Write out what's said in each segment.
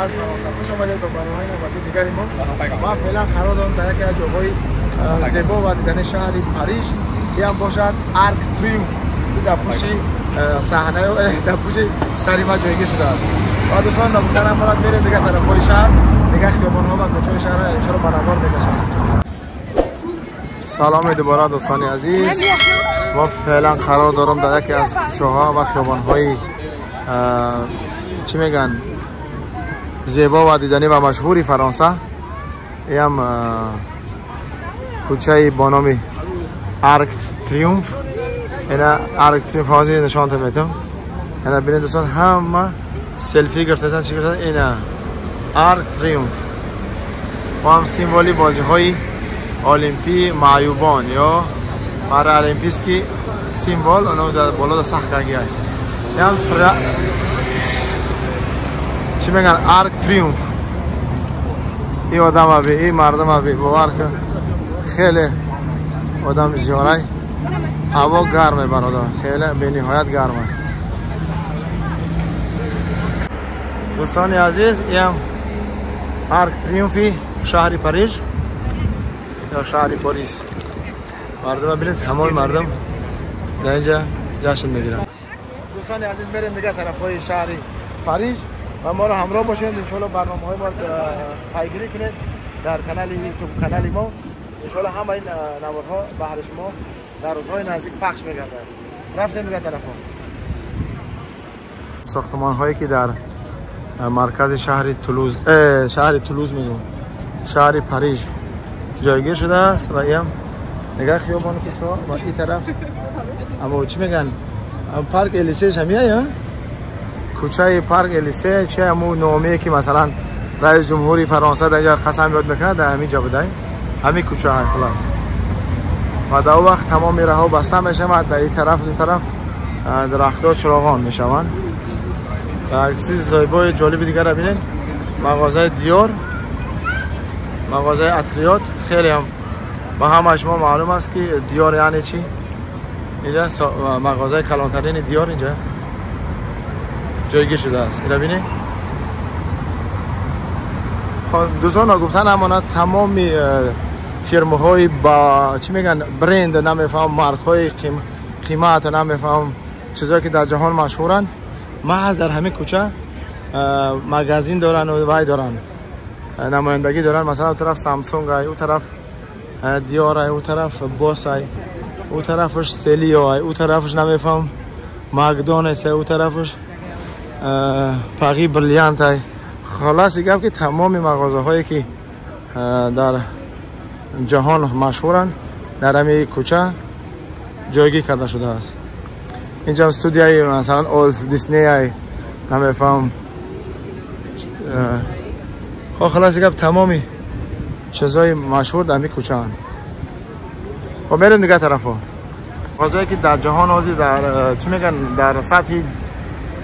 از فرانسه. خوش آمدید به برنامه نوبتی دیگری ما. ما فعلا قرار دارم در یکی از جاهای زیبا و دیدنی شهر پاریس که هم باشد آرک تریومف در پشت صحنه در پشت سری ما جایگیر شده است. و دوستان محترم ما میریم دیگه طرفای شهر، دیگه خیابان‌ها و کوچه‌های شهر ان شاء الله برابر می‌گشتیم. سلام دوباره دوستان عزیز. ما فعلا قرار دارم در یکی از کوچه‌ها و خیابان‌های چی میگن زیبا و دیدنی و مشهوری فرانسه. هم کوچه با نام آرک تریومف. اینا آرک تریومف هازی نشانت میدم. اینا ببینید دوستان همه سلفی گرفتن چی گرفتن. اینا آرک تریومف با هم سیمبولی بازی‌های المپی معیوبان یا پارالیمپیسکی سیمبل اونو در بالا ساخت کردگی است. یعنی چی میگن آرک تریومف. این آدم به این مردم به باور که خیلی آدم زیاره. هوا گرمه برادر، خیلی به نهایت گرمه. دوستان عزیز این آرک تریومفی شهر پاریس یا شهر پاریس. مردم ببینید همه مردم در اینجا جشن میگیرن. دوستان عزیز بریم دیگه طرفای شهر پاریس و ما رو همراه باشید. ان شاء الله برنامه‌های ما پیگیری کنید در کانال یوتیوب کانال ما. ان شاء الله همه این نوارها بهر شما در روزهای نزدیک پخش می‌گردد. رفتیم دیگه طرفا. ساختمان‌هایی که در مرکز شهر تولوز میگم شهر پاریس جایگیر شده است و این نگاه خیابان کوچه‌ها و این طرف اما چی میگن پارک الیسه همیه یا کوچه پارک الیسه چه همون نامه‌ای که مثلا رئیس جمهوری فرانسه در اینجا قسم یاد میکنه در همین جا بوده. همین کوچه های خلاص و در وقت تمام راه‌ها بسته میشه و در این طرف دو طرف درخت‌ها چراغان میشوند. و چیز زیبای جالب دیگر رو ببینید مغازه دیور، مغازه اتریات. خیلی هم با همه شما معلوم است که دیور یعنی چی. اینجا مغازه کلانترین دیور اینجا جایگیر شده است. این رو ببینید. دوستان گفتن همانا تمام فرم‌های با چی میگن برند نمیفهم مارک های قیمت نمیفهم چیزایی که در جهان مشهورن محض در همین کوچه مغازین دارن و وای دارن نمایندگی دارن. مثلا اون طرف سامسونگ های، اون طرف دیور های، اون طرف بوس های، اون طرفش سلیو های، اون طرفش نمیفهم مکدونالدز های، اون طرفش پاری بریلیانت های. خلاص گفت که تمام مغازه هایی که در جهان مشهورن در همین کوچه جایگیر کرده شده است. اینجا استودیوی مثلا اولد دیسنی های نمیفهم. خلاص گفت تمامی چیزای مشهور در همین کوچه هستند. خب میریم دیگه طرفا. مغازه‌ای که در جهان حاضر در چی میگن در سطح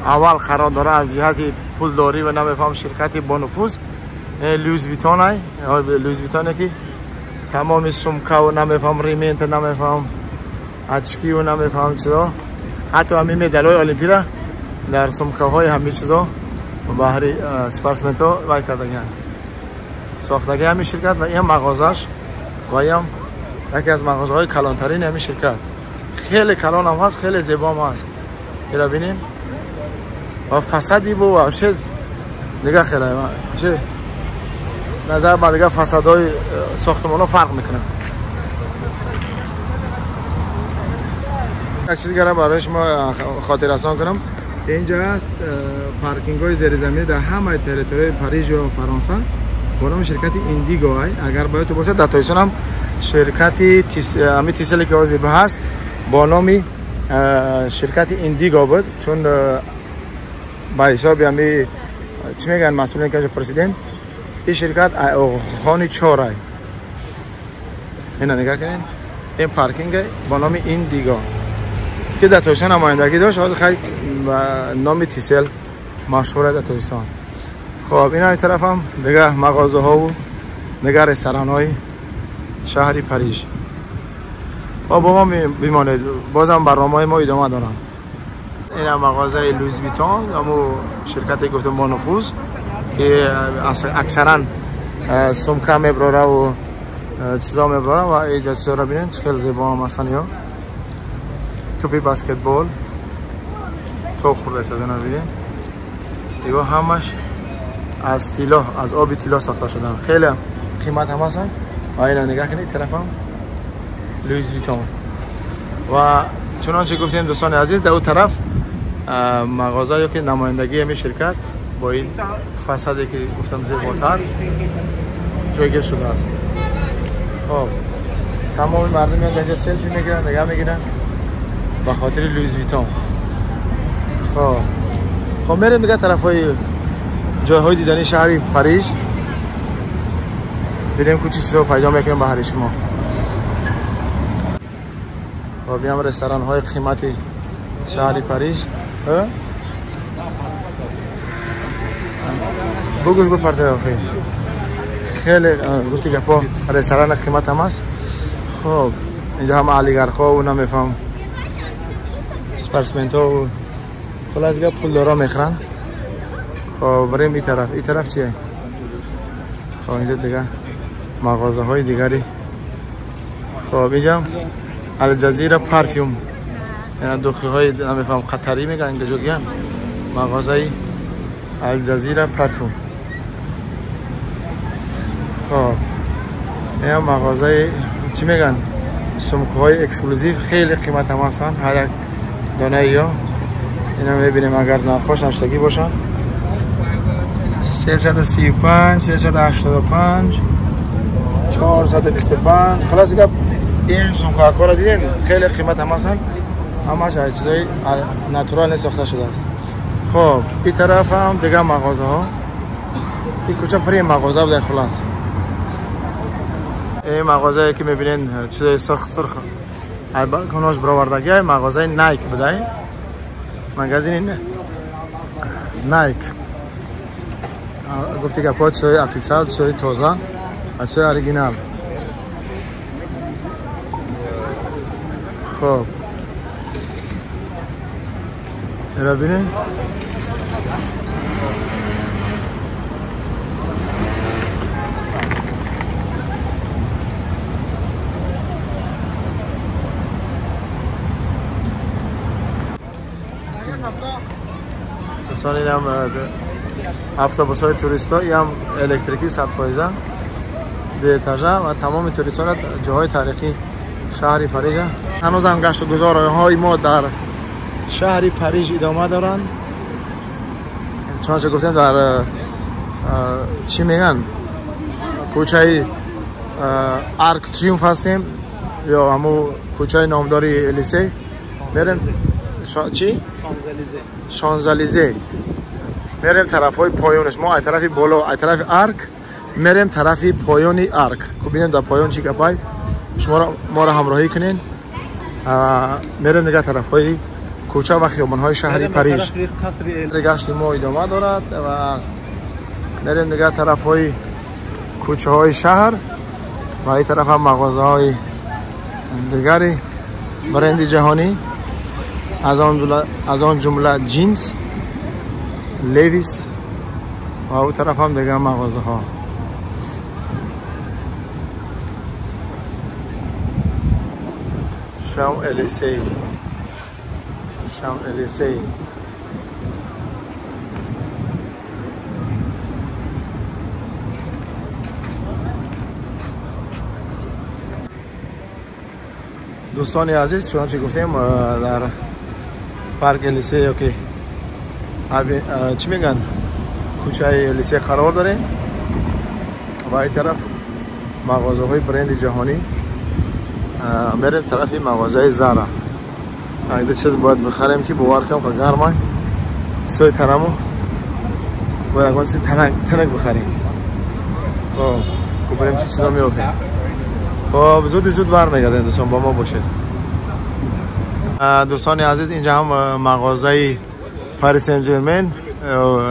اول قرار داره از جهت پولداری و نمیفهم شرکتی با نفوذ لوئیس ویتون های. لوئیس ویتون که تمام سمکه و نمیفهم ریمنت نمیفهم اچکی و نمیفهم چیزا حتی همین مدال‌های المپی را در سمکه های همین چیزا بهر اسپورتسمنت ها وای کردن ساختگی همین شرکت و این مغازش و این یکی از مغازه های کلانترین همین شرکت. خیلی کلان هم هست، خیلی زیبا هم هست. این را ببینیم و فسادی بو و شد نگاه خیلی شد نظر با دیگه فسادهای ساختمان ها فرق میکنه. یک چیز دیگه برای شما خاطر رسان کنم. اینجا است پارکینگ های زیر زمینی در همه تریتوری پاریس و فرانسه با نام شرکت ایندیگو های. اگر باید تو باشه در تایسون هم شرکتی امی تیسلی که آزیبه هست با نام شرکت ایندیگو بود چون با حساب امی چی میگن مسئولین که پرسیدن این شرکت خانی 4 های. اینا نگاه کنین این پارکینگ با نام ایندیگو که در تایسون نمایندگی داشت. خیلی نام تیسل مشهوره در تایسون. خب اینا این طرف هم دیگه مغازه ها و دیگه رستوران های شهری پاریس. با ما بیمانید بازم برنامه ما ادامه دارم. این مغازه لوئیس ویتون، اما شرکتی گفتم با نفوذ که اکثرا سمکه میبره و چیزا میبره و اینجا چیزا را بینید خیلی زیبا هم هستن. یا توپی بسکتبال توپ خورده شده نبینید دیگه همش از طلا از آب طلا ساخته شدن. خیلی قیمت هم هستن و اینا نگاه کنید طرف هم لوئیس ویتون و چنانچه گفتیم دوستان عزیز در اون طرف مغازه یا که نمایندگی همین شرکت با این فسادی که گفتم زیباتر جایگیر شده است. خب تمام مردم میان اینجا سلفی میگیرن نگاه میگیرن به خاطر لوئیس ویتون. خب میریم دیگه طرفای جایهای دیدنی شهری پاریژ ببینیم که چی چیزا پیدا میکنیم به هر شما. و بیام رستوران های قیمتی شهری پاریژ بگوش بپرده آخی خیلی گفتی که پا رستوران قیمت هم هست. خب اینجا هم علیگرخا و نمیفهم سپرسمنت ها و خلاص دیگه پول دارا میخرن. خب بریم این طرف چیه؟ خب اینجا دیگه مغازه های دیگری. خب اینجا الجزیره پرفیوم یعنی دوخی های نمیفهم قطری میگن اینجا گیان مغازه الجزیره پرفیوم. خب این مغازه چی میگن سمکه های اکسکلوزیو خیلی قیمت هم هستن هر یک دانه یا اینا میبینیم اگر نرخاش نشتگی باشن 335 385 425 خلاص دیگه این سمکه ها رو دیدین خیلی قیمت هم هستن همش چیزای ناتورال ساخته شده است. خب این طرف هم دیگه مغازه ها این کوچه پری مغازه بوده. خلاص این مغازه که میبینین چیزای سرخ البته برآوردگی مغازه نایک بوده. مگزین نایک گفتی که پات سوی افیسال سوی تازه و سوی اوریجینال. خب اینا بینین دوستان این هم اتوبوس های توریست ها هم الکتریکی 100% دیتاژه و تمام توریست ها جاهای تاریخی شهر پاریژ هنوز هم گشت و گذارهای ما در شهر پاریژ ادامه دارن. چنانچه گفتیم در چی میگن کوچه آرک تریومف هستیم یا همو کوچه نامداری الیسه میریم چی؟ شانزلیزه میریم طرف های پایونش ما ای طرف بالا ای طرف آرک میریم طرف پایونی آرک که ببینیم در پایون چی گپای شما ما را همراهی کنین. میریم دیگه طرف های کوچه و خیابان های شهری پاریژ گشت ما ادامه دارد و میریم دیگه طرف های کوچه های شهر و این طرف هم مغازه های دیگری برند جهانی از آن جمله جینز لیویس و اون طرف هم دیگه مغازه ها. شام الیسی دوستان عزیز چنانچه گفتیم در پارک الیسی یا که چی میگن کوچه الیسی قرار داره و این طرف مغازه های برند جهانی میریم طرف مغازه زارا. اگه چیز باید بخریم که باور کنم که گرمه سوی تنمو باید اگه سی تنک بخریم. خب بریم چی چیزا میافتیم. خب زود برمیگردیم دوستان با ما باشید. دوستان عزیز اینجا هم مغازه پاریس سن ژرمن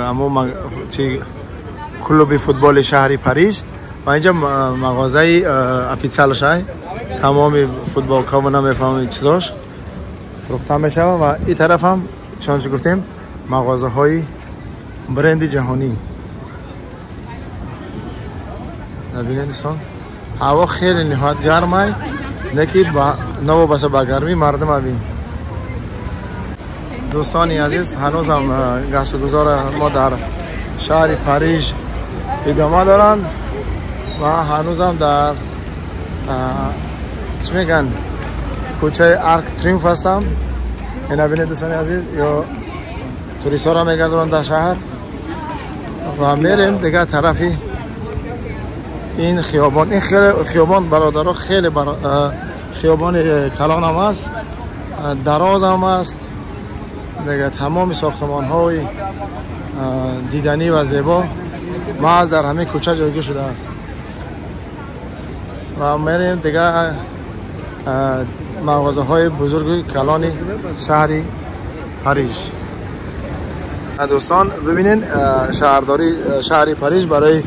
همون کلوب فوتبال شهری پاریژ و اینجا مغازه افیسیالش های تمام فوتبال ها و نمیفهمید چیزاش فروخته میشه و این طرف هم چنانچه گفتیم مغازه های برند جهانی ببینید دوستان هوا خیلی نهایت گرمه، نه که نوابسته به گرمی مردم ببین. دوستانی عزیز هنوز هم گشت و گذار ما در شهر پاریژ ادامه دارن و هنوز هم در چی میگن کوچه آرک تریمف هستم. اینا ببینید دوستان عزیز یا توریست ها را میگردونن در شهر و میریم دیگه طرفی این خیابان. این خیابان برادرها خیلی خیابان کلان هم است، دراز هم است دیگه. تمام ساختمان های دیدنی و زیبا محض در همه کوچه جایگیر شده است و میریم دیگه مغازه های بزرگ کلان شهری پاریژ. دوستان ببینین شهرداری شهری پاریژ برای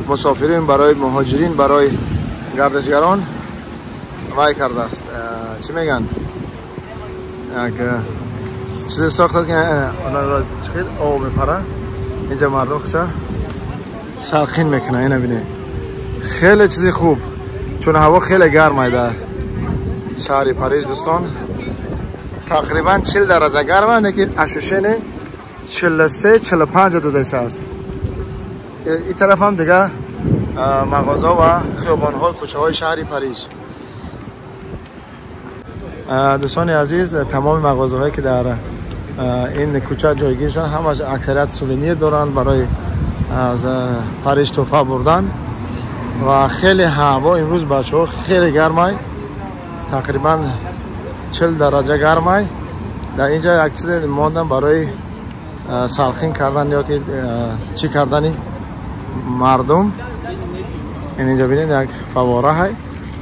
مسافرین، برای مهاجرین، برای گردشگران وای کرده است. چی میگن یک چیزی ساخته است که اونا را چقدر آب میپره. اینجا مردم خودشا سرخین میکنه. اینو ببینید خیلی چیزی خوب، چون هوا خیلی گرمه در شهر پاریژ دوستان. تقریبا 40 درجه گرمه، نه که اشوشین 43 45 درجه است. این طرف هم دیگه مغازه و خیابان ها کوچه های شهر پاریژ. دوستان عزیز تمام مغازه هایی که در این کوچه جایگیر شدن همش اکثریت سوونیر دارن برای از پاریژ تحفه بردن و خیلی هوا امروز بچه ها خیلی گرمه، تقریبا 40 درجه گرمه. در اینجا یک چیز ماندن برای سرخین کردن یا که چی کردنی مردم. اینجا ببینید یک فواره های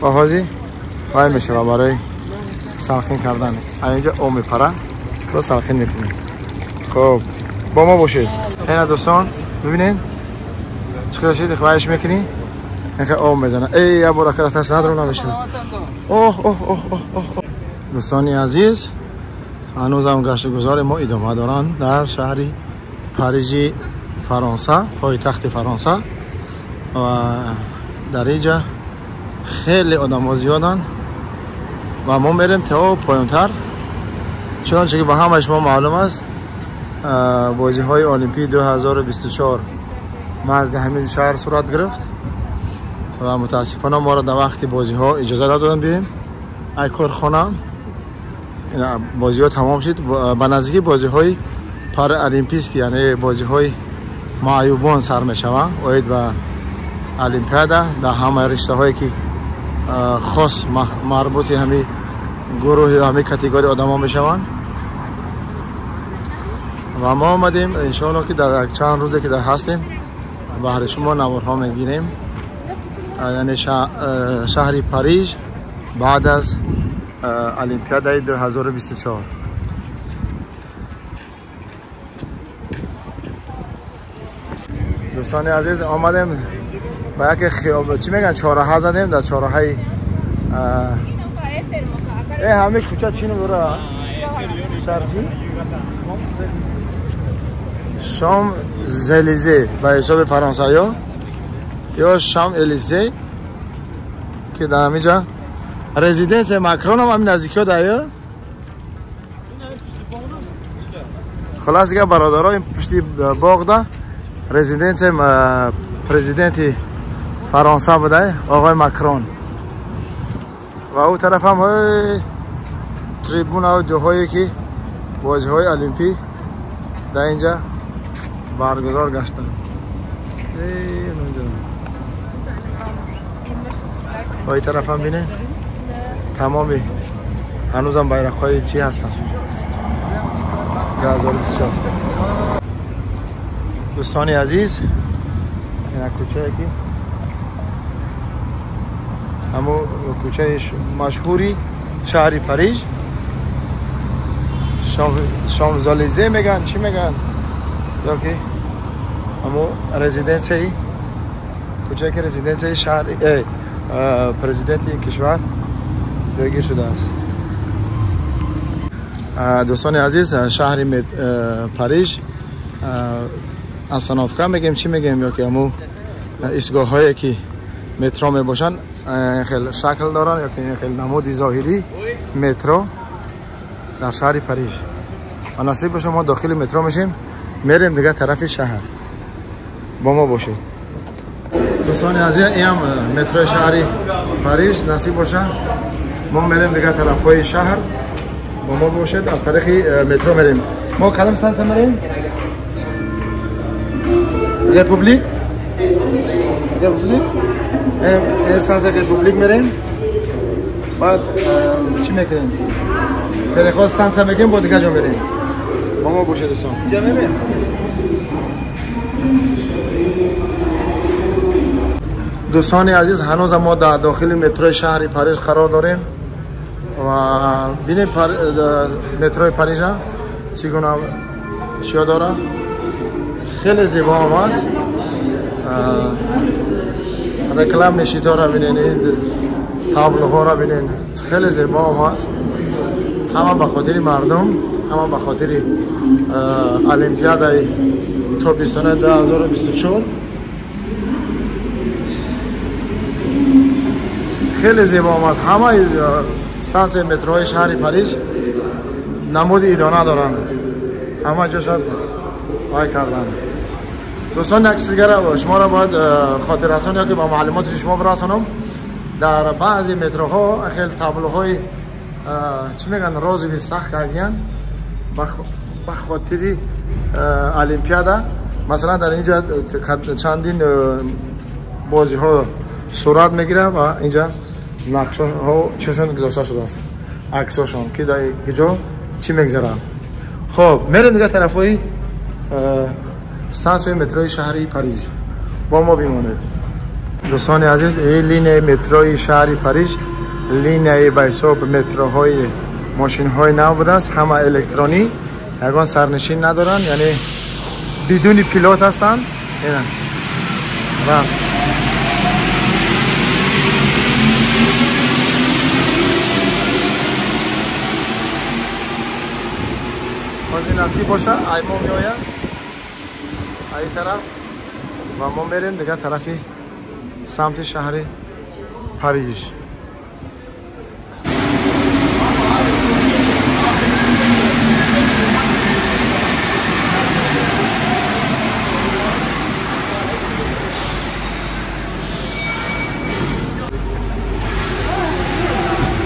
و هازی وای میشه و برای سرخین کردن. اینجا او میپره که سرخین میکنیم. خب با ما باشید. این دوستان ببینید چقدر شید خواهش میکنی اینکه او میزنه. ای یا برا که دست ندارم نمیشه. اوه اوه اوه اوه. دوستانی عزیز هنوز هم گشت و گذار ما ادامه دارن در شهری پاریژ فرانسه، پایتخت فرانسه و در اینجا خیلی آدم ها زیادن و ما میریم تا پایانتر، چنانچه که به همه شما معلوم است بازی های المپیک 2024 محض همین شهر صورت گرفت و متاسفانه ما را در وقت بازی ها اجازه ندادن بیاییم ای کارخانه. بازی ها تمام شد به نزدیکی بازی های پارا المپیک، یعنی بازی های معیوبان سر می شوند اوید و المپیادا در همه رشته هایی که خاص مربوط همه گروه همه کاتگوری آدم ها می شوند و ما آمدیم انشاءالله که در چند روزه که در هستیم بهر شما نوارها میگیریم. یعنی شهر پاریژ بعد از المپیادای 2024. دوستان عزیز آمدیم با یک خیابان چی میگن چهارراه زدیم. در چهارراه همه کوچه چی نمیره شرچی شام زلیزه به حساب فرانسوی ها یا شام الیزه که در همینجا رزیدنس ماکرون هم همین نزدیکی ها داره. خلاص که برادرها این پشتی باغ ده رزیدنس پرزیدنت فرانسه بوده آقای ماکرون و او طرف هم تریبون و جاهایی که بازی های المپیک در اینجا برگزار گشتن. این طرف هم بینه تمامی هنوز هم بیرق های چی هستن 2024. دوستانی عزیز این کوچه که همون کوچه مشهوری شهری پاریژ شامزالیزه میگن چی میگن یا که همون رزیدنس ای کوچه که رزیدنس ای شهر پرزیدنت این کشور جایگیر شده است. دوستان عزیز شهر پاریژ اصنافکا میگیم چی میگیم یا که همون ایستگاه هایی که مترو می باشن خیلی شکل دارن یا که خیلی نمودی ظاهری مترو در شهر پاریس. و نصیب باشه ما داخل مترو میشیم میریم دیگه طرف شهر. با ما باشید دوستان عزیز. این هم مترو شهر پاریس. نصیب باشه ما میریم دیگه طرف های شهر. با ما باشید. از طریق مترو میریم. ما کدام استانس میریم؟ رپوبلیک. استانس رپوبلیک میریم. بعد چی میکنیم؟ پرخواد استانس میگیم با دیگه جا میریم. با ما باشید دوستان. دوستان عزیز هنوز ما در داخل مترو شهر پاریس قرار داریم و ببینید مترو پاریس چگونه چیا داره. خیلی زیبا هم است. رکلام نشیتا را ببینید، تابلوها را ببینید، خیلی زیبا هم است. همه به خاطر مردم، همه به خاطر المپیاد تابستان 2024. خیلی زیبا هم است. همه استانسیون متروی شهر پاریس نمود ایرانی دارند. همه جا شد وای کردن. دوستان یک چیز دیگر شما را باید خاطر رسانی که با معلومات شما برسانم. در بعضی متروها خیلی تابلوهای چی میگن روزی سخت کردن به خاطر المپیاد. مثلا در اینجا چندین بازی ها صورت میگیره و اینجا نقشه ها چشون گذاشته شده است، عکساشون که در اینجا چی میگذره. خب میریم دیگه طرفای استانسیون متروی شهر پاریس. با ما بمانید دوستان عزیز. این لینه متروی شهر پاریس لینه به حساب متروهای ماشین های نو بوده است. همه الکترونی، یگان سرنشین ندارن، یعنی بدون پیلوت هستند. اینا بازی نصیب باشه ای ما میایم ای طرف و ما میریم دیگه طرفی سمت شهر پاریس.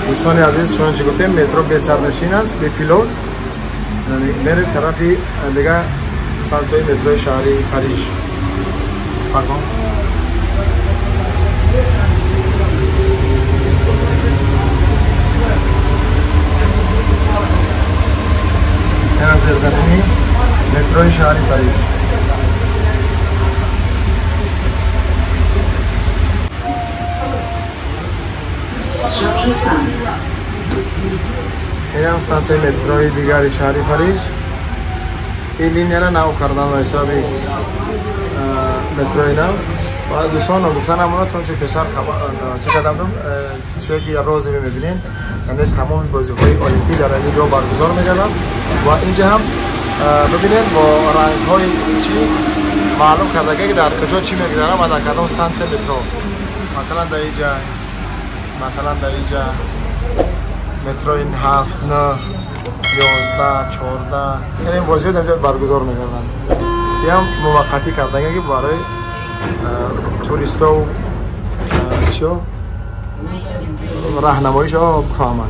دوستان عزیز چون گفتیم مترو به سرنشین است، به پیلوت. میریم طرفی دیگه استانسیون مترو شهر پاریس. این زیرزمینی مترو شهر پاریس. این هم استانسیون متروی دیگری شهر پاریس. این لینه را نو کردن و حساب متروی نو. و دوستان گفتن همونا چون چه پسر چه کردم چه که روزی میبینین، یعنی تمام بازی های المپیک در اینجا برگزار میگردن و اینجا هم ببینید با رنگ های چی معلوم کرده که در کجا چی میگذره و در کدام استانسیون مترو. مثلا در اینجا مترو این 7 9 11 14 یعنی بازی اینجا برگزار میگردن. یا موقتی کردن که برای توریستا و راهنماییش ها بفهمن.